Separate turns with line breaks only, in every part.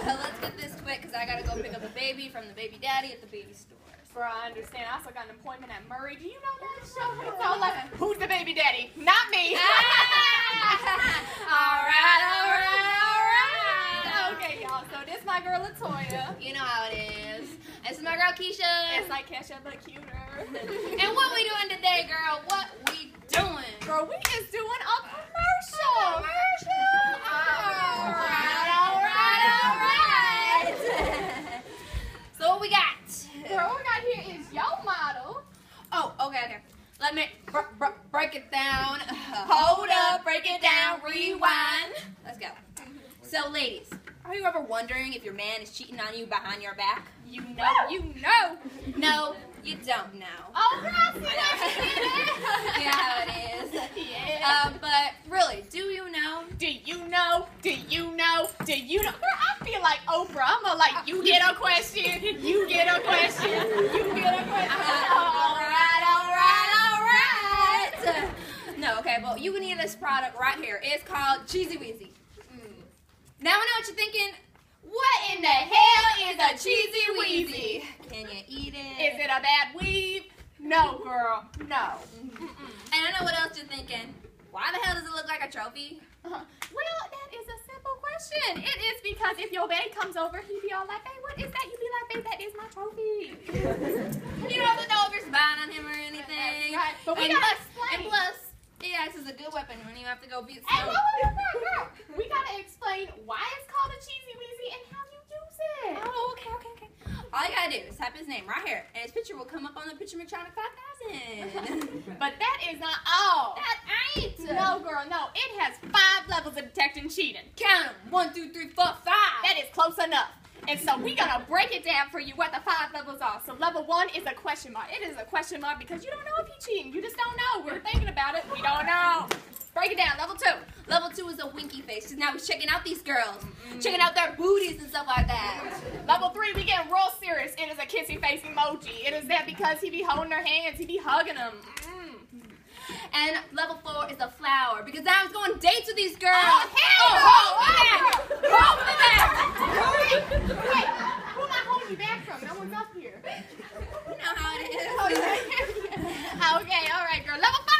Let's get this quick because I gotta go pick up a baby from the baby daddy at the baby store.
Bro, I understand. I also got an appointment at Murray. Do you know that show? So, like, who's the baby daddy? Not me.
All right.
Okay, y'all. So this my girl Latoya.
You know how it is. This is my girl Keisha.
It's like Kesha, but cuter.
And what we doing today, girl? What we doing?
Girl, we is doing a commercial.
All right. So what we got?
Girl, what we got here is your model.
Oh, okay. Let me break it down. Hold up, break it down, rewind. Let's go. So, ladies, are you ever wondering if your man is cheating on you behind your back?
You know.
No, you don't know.
Oh, girl, see that?
You know how it is.
Yeah.
But really, do you know?
Do you know? Girl, I feel like Oprah. I'm gonna like, you get a question, you get a question, you get a question.
All right. No, okay, well, you need this product right here. It's called Cheesy Weezy. Now I know what you're thinking. What in the hell is a Cheesy Weezy? Can you eat it?
Is it a bad weave? No, girl, no.
And I know what else you're thinking. Why the hell does it look like a trophy?
Well, that is a simple question. It is because if your babe comes over, he be all like, hey, what is that? You be like, babe, that is my trophy.
You don't have to know if you're spying on him or anything.
That's right. But we gotta explain.
And plus, yeah, this is a good weapon when you have to go beat
Hey,
someone.
girl. We gotta explain why it's called a Cheesy Weezy and how you use it.
Oh, okay. All you gotta do is type his name right here, and his picture will come up on the Picture Metronic 5000.
But that is not all.
That ain't.
No, girl, no. It has 5 levels of detecting cheating.
Count them. 1, 2, 3, 4, 5.
That is close enough. And so we're gonna break it down for you what the 5 levels are. So level 1 is a question mark. It is a question mark because you don't know if he's cheating. You just don't know. We're thinking about it. We don't know. Break it down. Level 2.
Level 2 is a winky face, because now he's checking out these girls. Checking out their booties and stuff like that.
Level 3, we get real serious. It is a kissy face emoji. It is that because he be holding her hands. He be hugging them.
And level 4 is a flower, because now he's going on dates with these girls.
Oh, hell no!
Hold me back!
Wait, who am I holding you back from? No one's up here.
You know how it is.
Okay, all right, girl. Level 5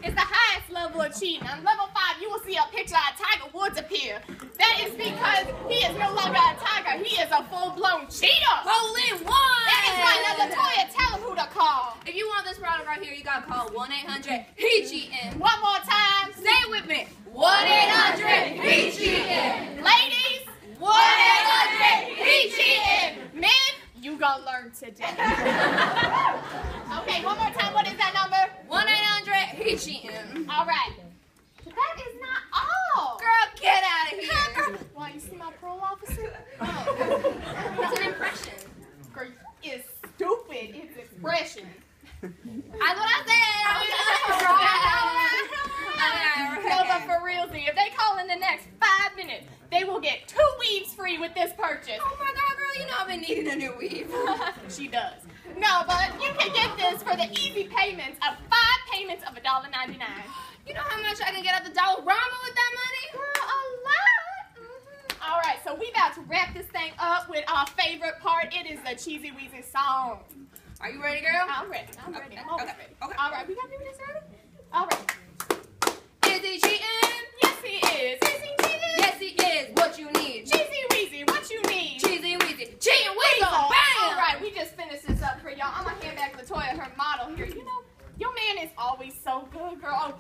is the highest level of cheating. On level 5, you will see a picture of Tiger Woods appear. That is because he is no longer a tiger. He is a full-blown cheater.
Hole in one!
That is right. Now, Latoya, tell him who to call.
If you want this product right here, you gotta call 1-800-HE-CHEATIN'.
One more time.
Say it with me. 1-800-HE-CHEATIN'.
Ladies,
1-800-HE-CHEATIN'.
men, you gonna learn today. Okay, one more time. What is that number?
1-800-HE-CHEATIN'.
All right. That is not all.
Girl, get out of here.
Why, you see my parole officer?
It's an impression.
Girl, it's stupid. It's expression.
That's what I said.
No, but for realsy, if they call in the next 5 minutes, they will get 2 weaves free with this purchase.
Oh my God, girl, you know I've been needing a new weave.
She does. No, but you can get this for the easy payments of 5 payments of $1.99.
You know how much I can get at the Dollarama with that money?
Girl, a lot. All right, so we about to wrap this thing up with our favorite part. It is the Cheesy Weezy song.
Are you ready, girl?
I'm ready. I'm always ready.
Okay.
All right, we gotta do this ready? All right.
Is he cheating?
Yes, he is. Is he cheating?
Yes, he is. What you need?
Cheesy Weezy, what you need?
Cheesy Weezy. Cheating Weasel. Bam!
All right, we just finished this up for y'all. I'm gonna hand back Latoya her model here. You know, your man is always so good, girl.